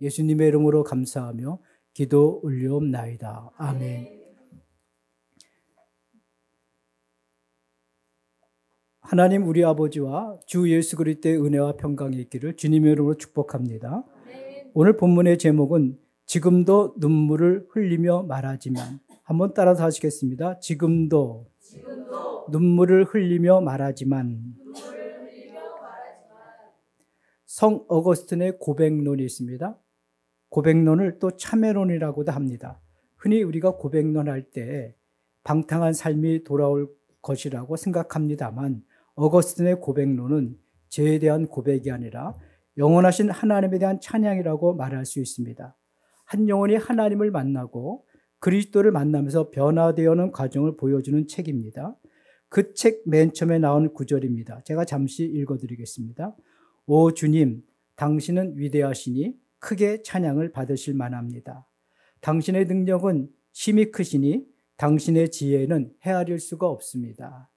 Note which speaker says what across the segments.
Speaker 1: 예수님의 이름으로 감사하며 기도 올리옵나이다. 아멘. 하나님 우리 아버지와 주 예수 그리스도의 은혜와 평강이 있기를 주님의 이름으로 축복합니다. 오늘 본문의 제목은 지금도 눈물을 흘리며 말하지만, 한번 따라서 하시겠습니다. 지금도 눈물을 흘리며 말하지만. 성 어거스틴의 고백론이 있습니다. 고백론을 또 참회론이라고도 합니다. 흔히 우리가 고백론할 때 방탕한 삶이 돌아올 것이라고 생각합니다만, 어거스틴의 고백론은 죄에 대한 고백이 아니라 영원하신 하나님에 대한 찬양이라고 말할 수 있습니다. 한 영혼이 하나님을 만나고 그리스도를 만나면서 변화되어가는 과정을 보여주는 책입니다. 그 책 맨 처음에 나온 구절입니다. 제가 잠시 읽어드리겠습니다. 오 주님, 당신은 위대하시니 크게 찬양을 받으실 만합니다. 당신의 능력은 심히 크시니 당신의 지혜는 헤아릴 수가 없습니다.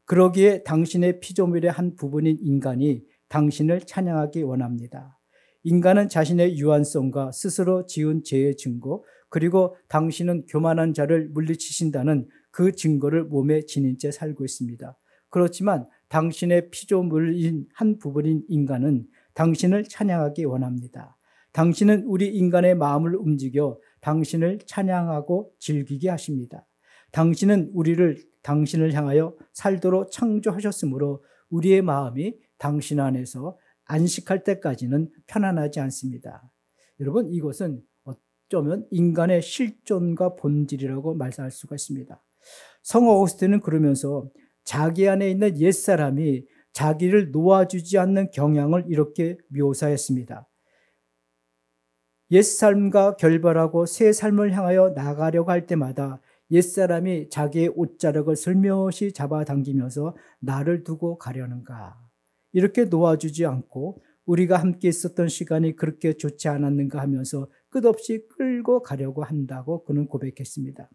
Speaker 1: 그러기에 당신의 피조물의 한 부분인 인간이 당신을 찬양하기 원합니다. 인간은 자신의 유한성과 스스로 지은 죄의 증거, 그리고 당신은 교만한 자를 물리치신다는 그 증거를 몸에 지닌 채 살고 있습니다. 그렇지만 당신의 피조물인 한 부분인 인간은 당신을 찬양하기 원합니다. 당신은 우리 인간의 마음을 움직여 당신을 찬양하고 즐기게 하십니다. 당신은 우리를 당신을 향하여 살도록 창조하셨으므로 우리의 마음이 당신 안에서 안식할 때까지는 편안하지 않습니다. 여러분, 이것은 어쩌면 인간의 실존과 본질이라고 말할 수가 있습니다. 성 어거스틴은 그러면서 자기 안에 있는 옛사람이 자기를 놓아주지 않는 경향을 이렇게 묘사했습니다. 옛삶과 결별하고 새 삶을 향하여 나가려고 할 때마다 옛사람이 자기의 옷자락을 슬며시 잡아당기면서 나를 두고 가려는가? 이렇게 놓아주지 않고 우리가 함께 있었던 시간이 그렇게 좋지 않았는가 하면서 끝없이 끌고 가려고 한다고 그는 고백했습니다.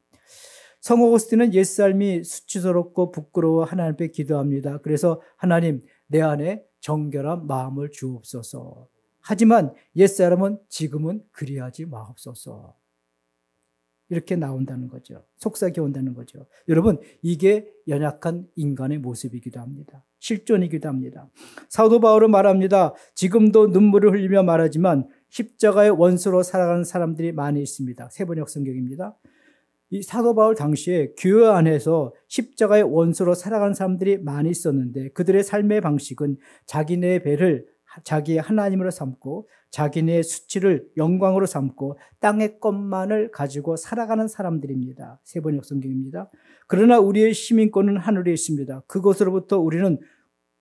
Speaker 1: 성 어거스틴은 옛삶이 수치스럽고 부끄러워 하나님 앞에 기도합니다. 그래서 하나님, 내 안에 정결한 마음을 주옵소서. 하지만 옛사람은 지금은 그리하지 마옵소서. 이렇게 나온다는 거죠. 속삭여 온다는 거죠. 여러분, 이게 연약한 인간의 모습이기도 합니다. 실존이기도 합니다. 사도 바울은 말합니다. 지금도 눈물을 흘리며 말하지만 십자가의 원수로 살아가는 사람들이 많이 있습니다. 세번역 성경입니다. 이 사도 바울 당시에 교회 안에서 십자가의 원수로 살아가는 사람들이 많이 있었는데, 그들의 삶의 방식은 자기네 배를 자기의 하나님으로 삼고 자기네의 수치를 영광으로 삼고 땅의 것만을 가지고 살아가는 사람들입니다. 세번역 성경입니다. 그러나 우리의 시민권은 하늘에 있습니다. 그곳으로부터 우리는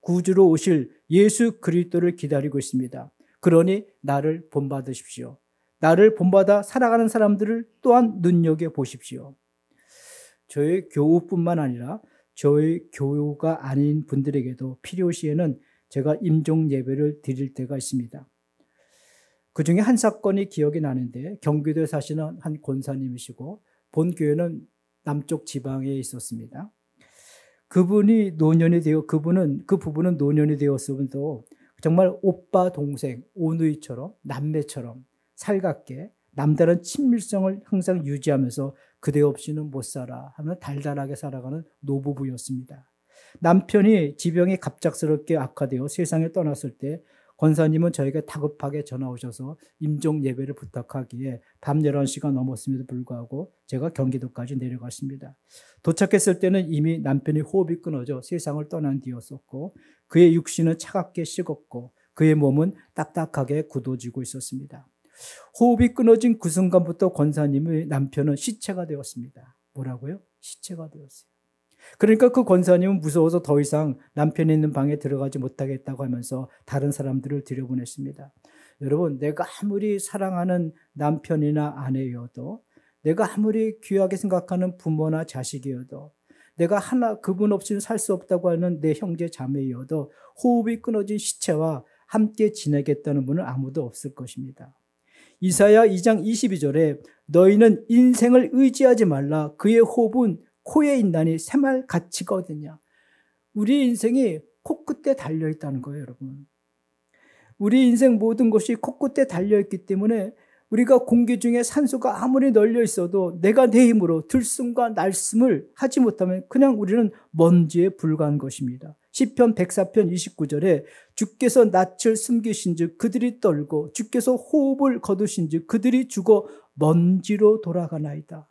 Speaker 1: 구주로 오실 예수 그리스도를 기다리고 있습니다. 그러니 나를 본받으십시오. 나를 본받아 살아가는 사람들을 또한 눈여겨보십시오. 저의 교우뿐만 아니라 저의 교우가 아닌 분들에게도 필요시에는 제가 임종 예배를 드릴 때가 있습니다. 그 중에 한 사건이 기억이 나는데, 경기도에 사시는 한 권사님이시고 본교회는 남쪽 지방에 있었습니다. 그 부분은 노년이 되었음에도 정말 오빠 동생, 오누이처럼 남매처럼 살갑게 남다른 친밀성을 항상 유지하면서 그대 없이는 못 살아 하면 달달하게 살아가는 노부부였습니다. 남편이 지병이 갑작스럽게 악화되어 세상에 떠났을 때 권사님은 저에게 다급하게 전화 오셔서 임종 예배를 부탁하기에 밤 11시가 넘었음에도 불구하고 제가 경기도까지 내려갔습니다. 도착했을 때는 이미 남편의 호흡이 끊어져 세상을 떠난 뒤였었고, 그의 육신은 차갑게 식었고 그의 몸은 딱딱하게 굳어지고 있었습니다. 호흡이 끊어진 그 순간부터 권사님의 남편은 시체가 되었습니다. 뭐라고요? 시체가 되었어요. 그러니까 그 권사님은 무서워서 더 이상 남편이 있는 방에 들어가지 못하겠다고 하면서 다른 사람들을 들여보냈습니다. 여러분, 내가 아무리 사랑하는 남편이나 아내여도, 내가 아무리 귀하게 생각하는 부모나 자식이어도, 내가 그분 없이는 살 수 없다고 하는 내 형제 자매여도 호흡이 끊어진 시체와 함께 지내겠다는 분은 아무도 없을 것입니다. 이사야 2장 22절에 너희는 인생을 의지하지 말라. 그의 호흡은 코에 있나니 새말 같이거든요. 우리 인생이 코끝에 달려있다는 거예요, 여러분. 우리 인생 모든 것이 코끝에 달려있기 때문에 우리가 공기 중에 산소가 아무리 널려 있어도 내가 내 힘으로 들숨과 날숨을 하지 못하면 그냥 우리는 먼지에 불과한 것입니다. 시편 104편 29절에 주께서 낯을 숨기신 즉 그들이 떨고 주께서 호흡을 거두신 즉 그들이 죽어 먼지로 돌아가나이다.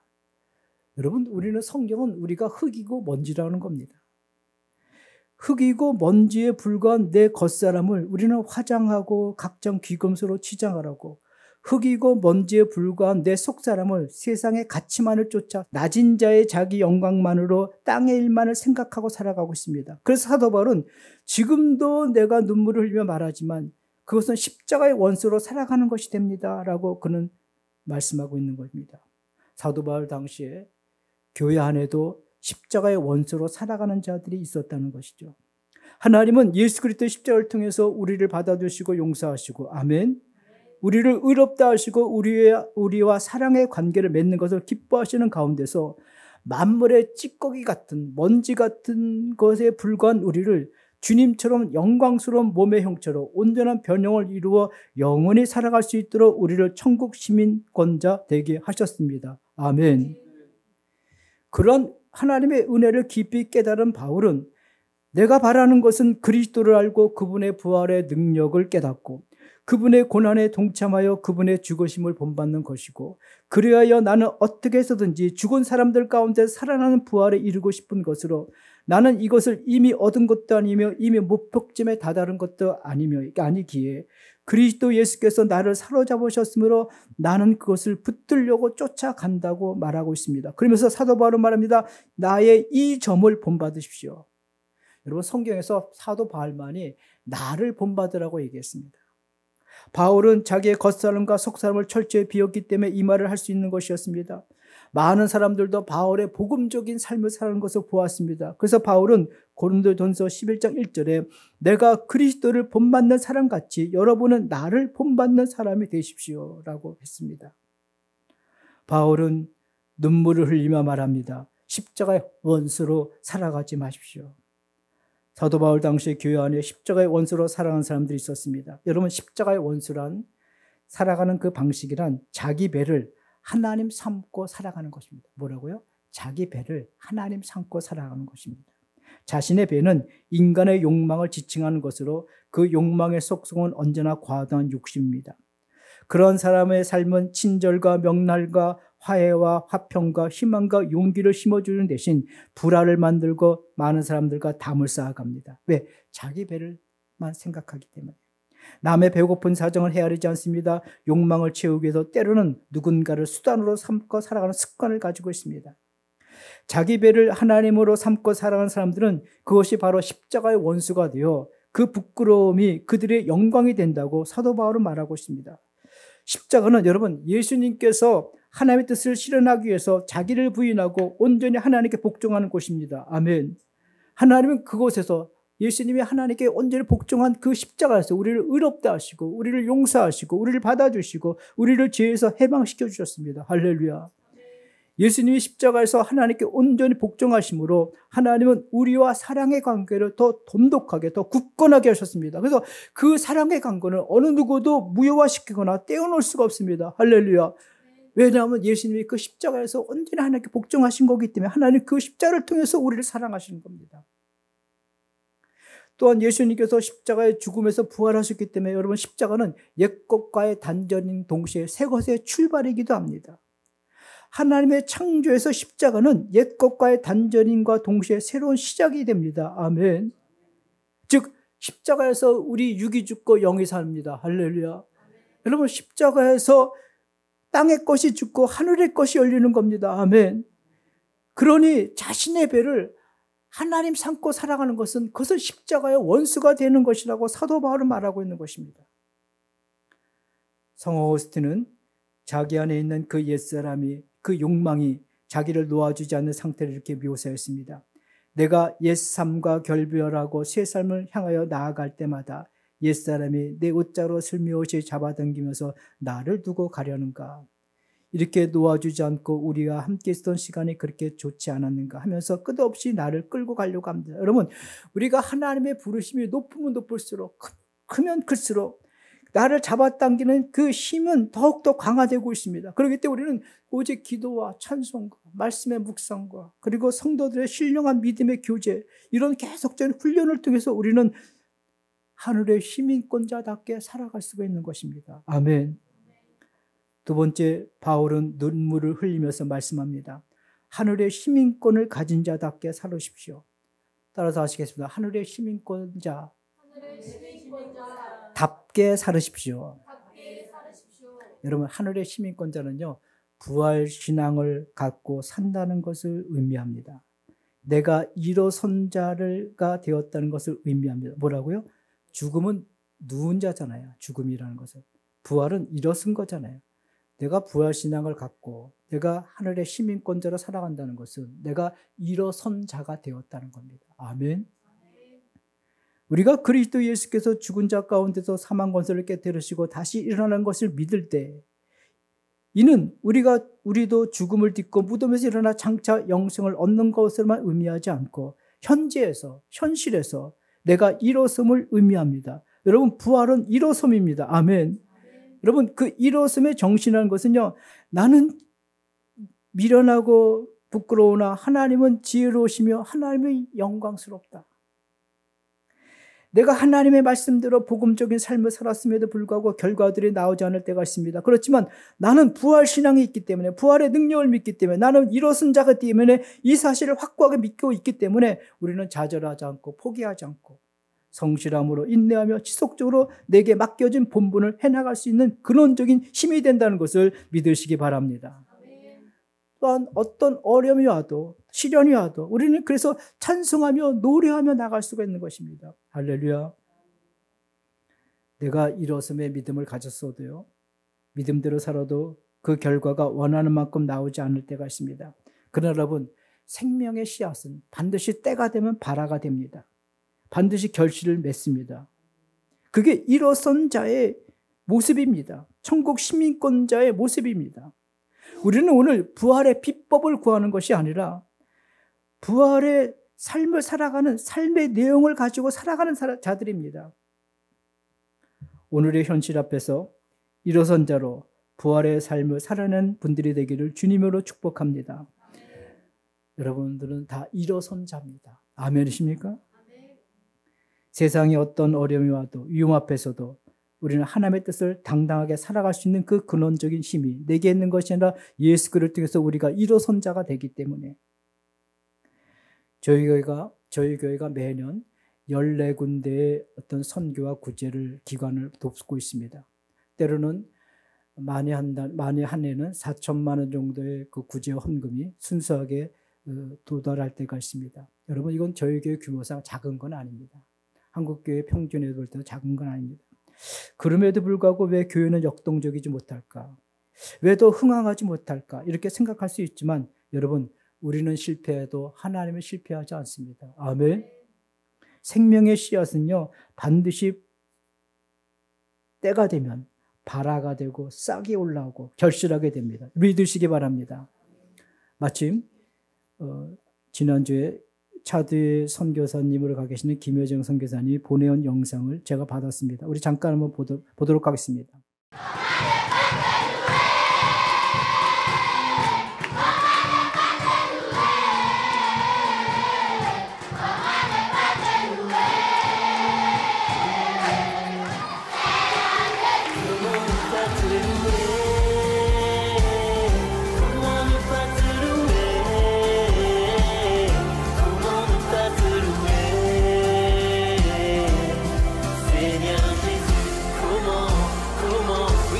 Speaker 1: 여러분, 우리는 성경은 우리가 흙이고 먼지라는 겁니다. 흙이고 먼지에 불과한 내 겉사람을 우리는 화장하고 각종 귀금수로 치장하라고, 흙이고 먼지에 불과한 내 속사람을 세상의 가치만을 쫓아 낮은 자의 자기 영광만으로 땅의 일만을 생각하고 살아가고 있습니다. 그래서 사도 바울은 지금도 내가 눈물을 흘리며 말하지만 그것은 십자가의 원수로 살아가는 것이 됩니다 라고 그는 말씀하고 있는 것입니다. 사도 바울 당시에 교회 안에도 십자가의 원수로 살아가는 자들이 있었다는 것이죠. 하나님은 예수 그리스도의 십자가를 통해서 우리를 받아주시고 용서하시고, 아멘, 우리를 의롭다 하시고 우리와 사랑의 관계를 맺는 것을 기뻐하시는 가운데서 만물의 찌꺼기 같은 먼지 같은 것에 불과한 우리를 주님처럼 영광스러운 몸의 형체로 온전한 변형을 이루어 영원히 살아갈 수 있도록 우리를 천국 시민권자 되게 하셨습니다. 아멘. 그런 하나님의 은혜를 깊이 깨달은 바울은 내가 바라는 것은 그리스도를 알고 그분의 부활의 능력을 깨닫고 그분의 고난에 동참하여 그분의 죽으심을 본받는 것이고, 그리하여 나는 어떻게 해서든지 죽은 사람들 가운데 살아나는 부활에 이르고 싶은 것으로 나는 이것을 이미 얻은 것도 아니며 이미 목표점에 다다른 것도 아니기에 그리스도 예수께서 나를 사로잡으셨으므로 나는 그것을 붙들려고 쫓아간다고 말하고 있습니다. 그러면서 사도 바울은 말합니다. 나의 이 점을 본받으십시오. 여러분, 성경에서 사도 바울만이 나를 본받으라고 얘기했습니다. 바울은 자기의 겉사람과 속사람을 철저히 비웠기 때문에 이 말을 할 수 있는 것이었습니다. 많은 사람들도 바울의 복음적인 삶을 사는 것을 보았습니다. 그래서 바울은 고린도전서 11장 1절에 내가 그리스도를 본받는 사람같이 여러분은 나를 본받는 사람이 되십시오 라고 했습니다. 바울은 눈물을 흘리며 말합니다. 십자가의 원수로 살아가지 마십시오. 사도 바울 당시 교회 안에 십자가의 원수로 살아가는 사람들이 있었습니다. 여러분, 십자가의 원수란, 살아가는 그 방식이란 자기 배를 하나님 삼고 살아가는 것입니다. 뭐라고요? 자기 배를 하나님 삼고 살아가는 것입니다. 자신의 배는 인간의 욕망을 지칭하는 것으로 그 욕망의 속성은 언제나 과도한 욕심입니다. 그런 사람의 삶은 친절과 명날과 화해와 화평과 희망과 용기를 심어주는 대신 불화를 만들고 많은 사람들과 담을 쌓아갑니다. 왜? 자기 배를만 생각하기 때문에. 남의 배고픈 사정을 헤아리지 않습니다. 욕망을 채우기 위해서 때로는 누군가를 수단으로 삼고 살아가는 습관을 가지고 있습니다. 자기 배를 하나님으로 삼고 살아가는 사람들은 그것이 바로 십자가의 원수가 되어 그 부끄러움이 그들의 영광이 된다고 사도 바울은 말하고 있습니다. 십자가는 여러분, 예수님께서 하나님의 뜻을 실현하기 위해서 자기를 부인하고 온전히 하나님께 복종하는 곳입니다. 아멘. 하나님은 그곳에서, 예수님이 하나님께 온전히 복종한 그 십자가에서 우리를 의롭다 하시고 우리를 용서하시고 우리를 받아주시고 우리를 죄에서 해방시켜 주셨습니다. 할렐루야. 예수님이 십자가에서 하나님께 온전히 복종하심으로 하나님은 우리와 사랑의 관계를 더 돈독하게, 더 굳건하게 하셨습니다. 그래서 그 사랑의 관계는 어느 누구도 무효화시키거나 떼어놓을 수가 없습니다. 할렐루야. 왜냐하면 예수님이 그 십자가에서 온전히 하나님께 복종하신 거기 때문에 하나님 그 십자가를 통해서 우리를 사랑하시는 겁니다. 또한 예수님께서 십자가의 죽음에서 부활하셨기 때문에 여러분, 십자가는 옛것과의 단절인 동시에 새것의 출발이기도 합니다. 하나님의 창조에서 십자가는 옛것과의 단절인과 동시에 새로운 시작이 됩니다. 아멘. 즉 십자가에서 우리 육이 죽고 영이 삽니다. 할렐루야. 여러분, 십자가에서 땅의 것이 죽고 하늘의 것이 열리는 겁니다. 아멘. 그러니 자신의 배를 하나님 삼고 살아가는 것은 그것은 십자가의 원수가 되는 것이라고 사도 바울은 말하고 있는 것입니다. 성 어거스틴은 자기 안에 있는 그 옛사람이, 그 욕망이 자기를 놓아주지 않는 상태를 이렇게 묘사했습니다. 내가 옛삶과 결별하고 새 삶을 향하여 나아갈 때마다 옛사람이 내 옷자로 슬며시 잡아당기면서 나를 두고 가려는가? 이렇게 놓아주지 않고 우리가 함께 있었던 시간이 그렇게 좋지 않았는가 하면서 끝없이 나를 끌고 가려고 합니다. 여러분, 우리가 하나님의 부르심이 높으면 높을수록, 크면 클수록 나를 잡아당기는 그 힘은 더욱더 강화되고 있습니다. 그렇기 때문에 우리는 오직 기도와 찬송과 말씀의 묵상과 그리고 성도들의 신령한 믿음의 교제, 이런 계속적인 훈련을 통해서 우리는 하늘의 시민권자답게 살아갈 수가 있는 것입니다. 아멘. 두 번째, 바울은 눈물을 흘리면서 말씀합니다. 하늘의 시민권을 가진 자답게 살으십시오. 따라서 하시겠습니다. 하늘의 시민권자 답게 살으십시오. 여러분, 하늘의 시민권자는요, 부활 신앙을 갖고 산다는 것을 의미합니다. 내가 일어선 자가 되었다는 것을 의미합니다. 뭐라고요? 죽음은 누운 자잖아요. 죽음이라는 것은. 부활은 일어선 거잖아요. 내가 부활 신앙을 갖고 내가 하늘의 시민권자로 살아간다는 것은 내가 일어선 자가 되었다는 겁니다. 아멘. 우리가 그리스도 예수께서 죽은 자 가운데서 사망 권세를 깨뜨리시고 다시 일어나는 것을 믿을 때, 이는 우리도 죽음을 딛고 무덤에서 일어나 장차 영생을 얻는 것을만 의미하지 않고 현실에서 내가 일어섬을 의미합니다. 여러분, 부활은 일어섬입니다. 아멘. 여러분, 그 일어섬의 정신이라는 것은요, 나는 미련하고 부끄러우나 하나님은 지혜로우시며 하나님은 영광스럽다. 내가 하나님의 말씀대로 복음적인 삶을 살았음에도 불구하고 결과들이 나오지 않을 때가 있습니다. 그렇지만 나는 부활 신앙이 있기 때문에, 부활의 능력을 믿기 때문에, 나는 일어선 자가 때문에 이 사실을 확고하게 믿고 있기 때문에 우리는 좌절하지 않고 포기하지 않고 성실함으로 인내하며 지속적으로 내게 맡겨진 본분을 해나갈 수 있는 근원적인 힘이 된다는 것을 믿으시기 바랍니다. 또한 어떤 어려움이 와도 시련이 와도 우리는 그래서 찬송하며 노래하며 나갈 수가 있는 것입니다. 할렐루야. 내가 일어섬의 믿음을 가졌어도요, 믿음대로 살아도 그 결과가 원하는 만큼 나오지 않을 때가 있습니다. 그러나 여러분, 생명의 씨앗은 반드시 때가 되면 발화가 됩니다. 반드시 결실을 맺습니다. 그게 일어선 자의 모습입니다. 천국 시민권자의 모습입니다. 우리는 오늘 부활의 비법을 구하는 것이 아니라 부활의 삶을 살아가는 삶의 내용을 가지고 살아가는 자들입니다. 오늘의 현실 앞에서 일어선 자로 부활의 삶을 살아내는 분들이 되기를 주님으로 축복합니다. 여러분들은 다 일어선 자입니다. 아멘이십니까? 세상에 어떤 어려움이 와도 위험 앞에서도 우리는 하나님의 뜻을 당당하게 살아갈 수 있는 그 근원적인 힘이 내게 있는 것이 아니라 예수 그리스도를 통해서 우리가 일어선 자가 되기 때문에 저희 교회가 매년 14군데의 어떤 선교와 구제를 기관을 돕고 있습니다. 때로는 많이 한 해는 4천만 원 정도의 그 구제 헌금이 순수하게 도달할 때가 있습니다. 여러분, 이건 저희 교회 규모상 작은 건 아닙니다. 한국교회 평균에 볼 때도 작은 건 아닙니다. 그럼에도 불구하고 왜 교회는 역동적이지 못할까? 왜 더 흥황하지 못할까? 이렇게 생각할 수 있지만 여러분, 우리는 실패해도 하나님은 실패하지 않습니다. 아멘. 생명의 씨앗은요, 반드시 때가 되면 발화가 되고 싹이 올라오고 결실하게 됩니다. 믿으시기 바랍니다. 마침 지난주에 차두의 선교사님으로 가 계시는 김효정 선교사님이 보내온 영상을 제가 받았습니다. 우리 잠깐 한번 보도록 하겠습니다.
Speaker 2: Come on, we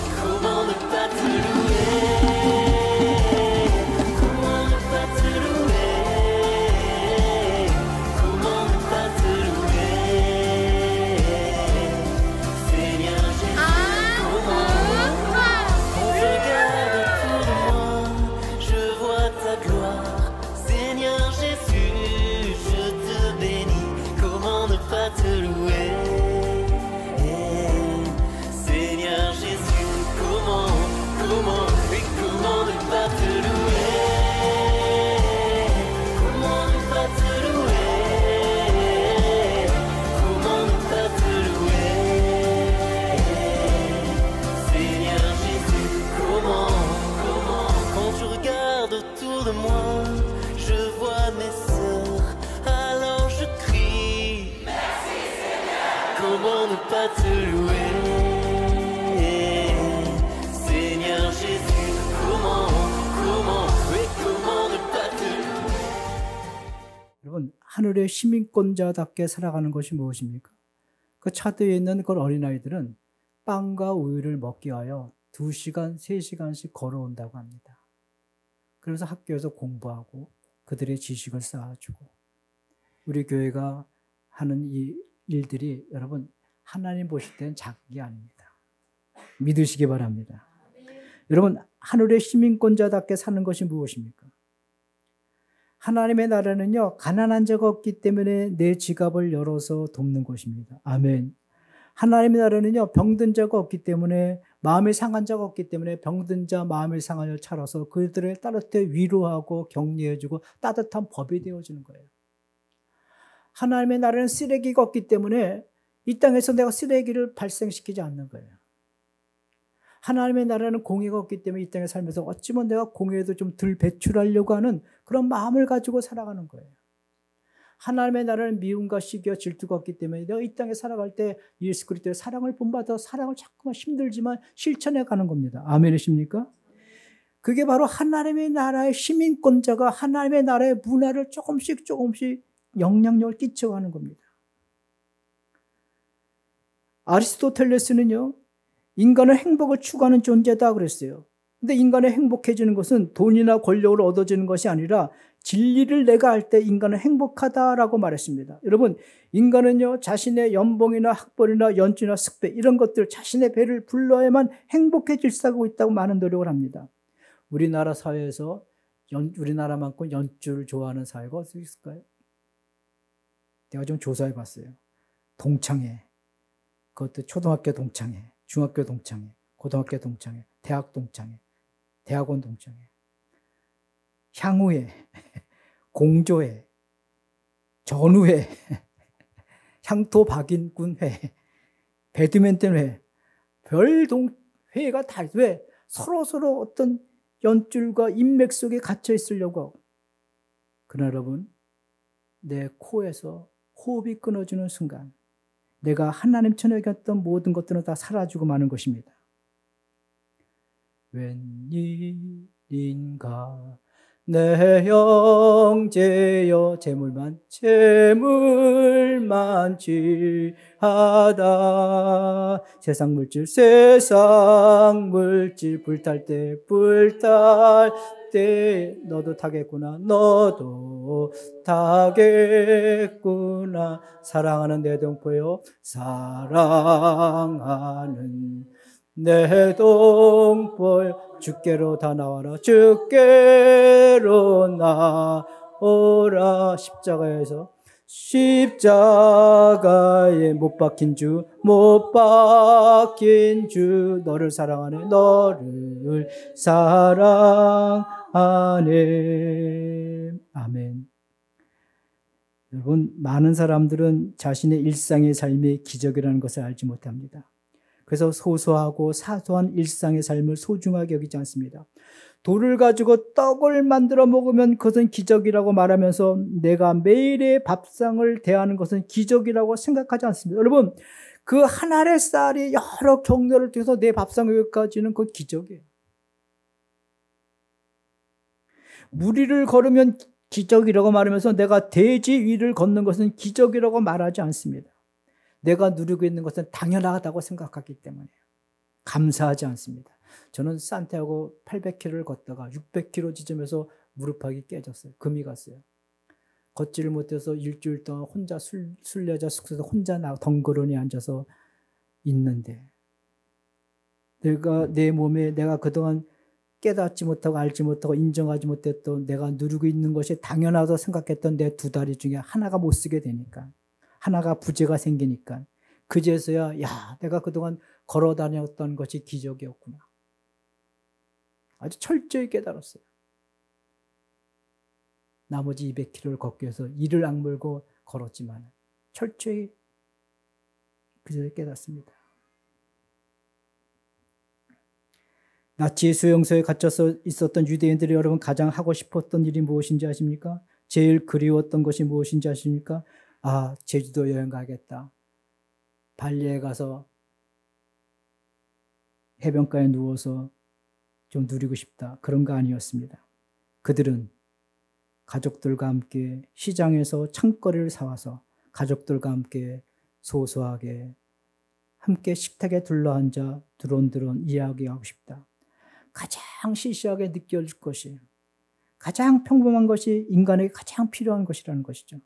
Speaker 1: 하늘의 시민권자답게 살아가는 것이 무엇입니까? 그 차도에 있는 그 어린아이들은 빵과 우유를 먹기 위하여 2시간, 3시간씩 걸어온다고 합니다. 그래서 학교에서 공부하고 그들의 지식을 쌓아주고, 우리 교회가 하는 이 일들이 여러분 하나님 보실 때는 작은 게 아닙니다. 믿으시기 바랍니다. 여러분, 하늘의 시민권자답게 사는 것이 무엇입니까? 하나님의 나라는요, 가난한 자가 없기 때문에 내 지갑을 열어서 돕는 것입니다. 아멘. 하나님의 나라는요, 병든 자가 없기 때문에, 마음이 상한 자가 없기 때문에 병든 자 마음이 상한 자를 찾아서 그들을 따뜻하게 위로하고 격려해주고 따뜻한 법이 되어주는 거예요. 하나님의 나라는 쓰레기가 없기 때문에 이 땅에서 내가 쓰레기를 발생시키지 않는 거예요. 하나님의 나라는 공의가 없기 때문에 이 땅에 살면서 어찌면 내가 공의에도 좀 덜 배출하려고 하는 그런 마음을 가지고 살아가는 거예요. 하나님의 나라는 미움과 시기와 질투가 없기 때문에 내가 이 땅에 살아갈 때 예수 그리스도의 사랑을 본받아 사랑을 자꾸만 힘들지만 실천해 가는 겁니다. 아멘이십니까? 그게 바로 하나님의 나라의 시민권자가 하나님의 나라의 문화를 조금씩 영향력을 끼쳐가는 겁니다. 아리스토텔레스는요, 인간은 행복을 추구하는 존재다 그랬어요. 근데 인간이 행복해지는 것은 돈이나 권력을 얻어지는 것이 아니라 진리를 내가 알 때 인간은 행복하다라고 말했습니다. 여러분, 인간은요, 자신의 연봉이나 학벌이나 연주나 숙배 이런 것들 자신의 배를 불러야만 행복해질 수 있다고 많은 노력을 합니다. 우리나라 사회에서 우리나라만큼 연주를 좋아하는 사회가 어디 있을까요? 내가 좀 조사해 봤어요. 동창회, 그것도 초등학교 동창회, 중학교 동창회, 고등학교 동창회, 대학 동창회, 대학원 동창회, 향후회, 공조회, 전후회, 향토박인꾼회, 배드민턴회, 별회가 다 왜? 서로 어떤 연줄과 인맥 속에 갇혀 있으려고 하고. 그러나 여러분, 내 코에서 호흡이 끊어지는 순간 내가 하나님 천역이었던 모든 것들은 다 사라지고 마는 것입니다. 웬일인가 내 형제여 재물만 지하다. 세상 물질 불탈 때 너도 타겠구나. 사랑하는 내 동포여, 사랑하는 내 동포여, 주께로 다 나와라. 주께로 나오라. 십자가에 못 박힌 주, 너를 사랑하네. 아멘. 여러분, 많은 사람들은 자신의 일상의 삶이 기적이라는 것을 알지 못합니다. 그래서 소소하고 사소한 일상의 삶을 소중하게 여기지 않습니다. 돌을 가지고 떡을 만들어 먹으면 그것은 기적이라고 말하면서 내가 매일의 밥상을 대하는 것은 기적이라고 생각하지 않습니다. 여러분, 그 한 알의 쌀이 여러 경로를 통해서 내 밥상에까지는 그 기적이에요. 물 위를 걸으면 기적이라고 말하면서 내가 대지 위를 걷는 것은 기적이라고 말하지 않습니다. 내가 누리고 있는 것은 당연하다고 생각하기 때문에 감사하지 않습니다. 저는 산티아고 800km를 걷다가 600km 지점에서 무릎팍이 깨졌어요. 금이 갔어요. 걷지를 못해서 일주일 동안 혼자 순례자 숙소에서 혼자 덩그러니 앉아서 있는데 내 몸에 내가 그동안 깨닫지 못하고 알지 못하고 인정하지 못했던 내가 누리고 있는 것이 당연하다고 생각했던 내 2다리 중에 하나가 못 쓰게 되니까, 하나가 부재가 생기니까 그제서야 내가 그동안 걸어 다녔던 것이 기적이었구나. 아주 철저히 깨달았어요. 나머지 200km를 걷기 위해서 이를 악물고 걸었지만 철저히 그제서 깨닫습니다. 나치 수용소에 갇혀서 있었던 유대인들이 여러분 가장 하고 싶었던 일이 무엇인지 아십니까? 제일 그리웠던 것이 무엇인지 아십니까? 제주도 여행 가겠다. 발리에 가서 해변가에 누워서 좀 누리고 싶다. 그런 거 아니었습니다. 그들은 가족들과 함께 시장에서 창거리를 사와서 가족들과 함께 소소하게 함께 식탁에 둘러앉아 드론드론 이야기하고 싶다. 가장 시시하게 느껴질 것이, 가장 평범한 것이 인간에게 가장 필요한 것이라는 것이죠.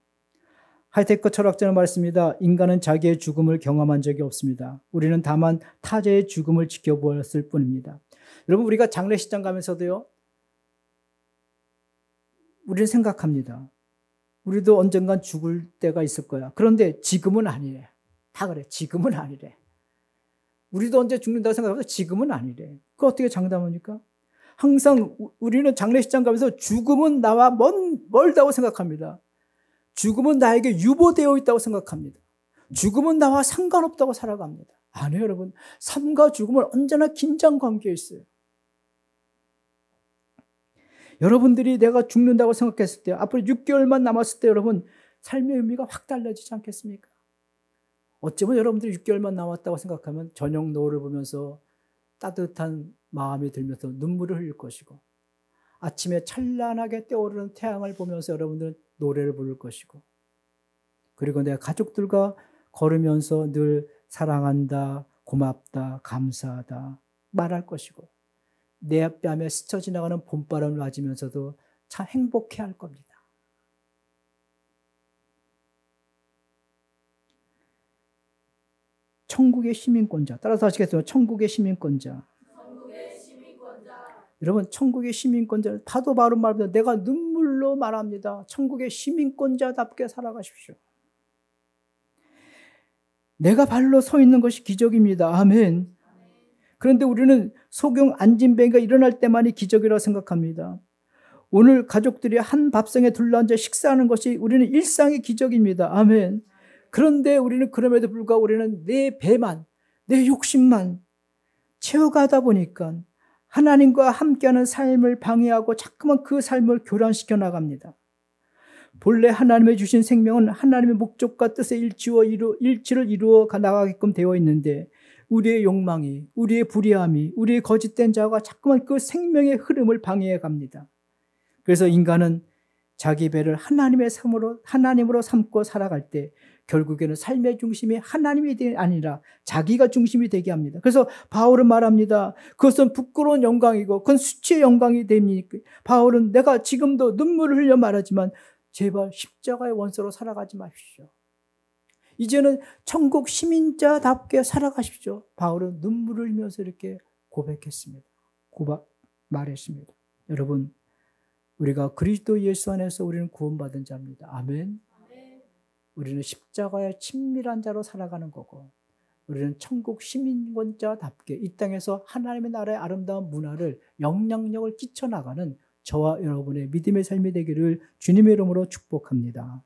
Speaker 1: 하이테크 철학자는 말했습니다. 인간은 자기의 죽음을 경험한 적이 없습니다. 우리는 다만 타자의 죽음을 지켜보았을 뿐입니다. 여러분, 우리가 장례식장 가면서도요, 우리는 생각합니다. 우리도 언젠간 죽을 때가 있을 거야. 그런데 지금은 아니래. 다 그래. 지금은 아니래. 우리도 언제 죽는다고 생각하면서 지금은 아니래. 그거 어떻게 장담합니까? 항상 우리는 장례식장 가면서 죽음은 나와 멀다고 생각합니다. 죽음은 나에게 유보되어 있다고 생각합니다. 죽음은 나와 상관없다고 살아갑니다. 아니에요, 여러분. 삶과 죽음은 언제나 긴장 관계에 있어요. 여러분들이 내가 죽는다고 생각했을 때, 앞으로 6개월만 남았을 때 여러분, 삶의 의미가 확 달라지지 않겠습니까? 어쩌면 여러분들이 6개월만 남았다고 생각하면 저녁 노을을 보면서 따뜻한 마음이 들면서 눈물을 흘릴 것이고, 아침에 찬란하게 떠오르는 태양을 보면서 여러분들은 노래를 부를 것이고, 그리고 내가 가족들과 걸으면서 늘 사랑한다, 고맙다, 감사하다 말할 것이고, 내 뺨에 스쳐 지나가는 봄바람을 맞으면서도 참 행복해할 겁니다. 천국의 시민권자, 따라서 하시겠어요? 천국의 시민권자. 여러분, 천국의 시민권자, 파도 바로 말합니다. 내가 눈물로 말합니다. 천국의 시민권자답게 살아가십시오. 내가 발로 서 있는 것이 기적입니다. 아멘. 그런데 우리는 소경 안진뱅이가 일어날 때만이 기적이라고 생각합니다. 오늘 가족들이 한 밥상에 둘러앉아 식사하는 것이 우리는 일상의 기적입니다. 아멘. 그런데 우리는 그럼에도 불구하고 우리는 내 배만, 내 욕심만 채워가다 보니까 하나님과 함께하는 삶을 방해하고 자꾸만 그 삶을 교란시켜 나갑니다. 본래 하나님의 주신 생명은 하나님의 목적과 뜻의 일치를 이루어 나가게끔 되어 있는데, 우리의 욕망이, 우리의 불의함이, 우리의 거짓된 자가 자꾸만 그 생명의 흐름을 방해해 갑니다. 그래서 인간은 자기 배를 하나님으로 삼고 살아갈 때 결국에는 삶의 중심이 하나님이 아니라 자기가 중심이 되게 합니다. 그래서 바울은 말합니다. 그것은 부끄러운 영광이고 그건 수치의 영광이 됩니까? 바울은 내가 지금도 눈물을 흘려 말하지만 제발 십자가의 원수로 살아가지 마십시오. 이제는 천국 시민자답게 살아가십시오. 바울은 눈물을 흘리면서 이렇게 고백했습니다. 말했습니다. 여러분, 우리가 그리스도 예수 안에서 우리는 구원받은 자입니다. 아멘. 우리는 십자가의 친밀한 자로 살아가는 거고, 우리는 천국 시민권자답게 이 땅에서 하나님의 나라의 아름다운 문화를 영향력을 끼쳐나가는 저와 여러분의 믿음의 삶이 되기를 주님의 이름으로 축복합니다.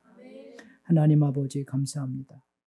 Speaker 1: 하나님 아버지 감사합니다.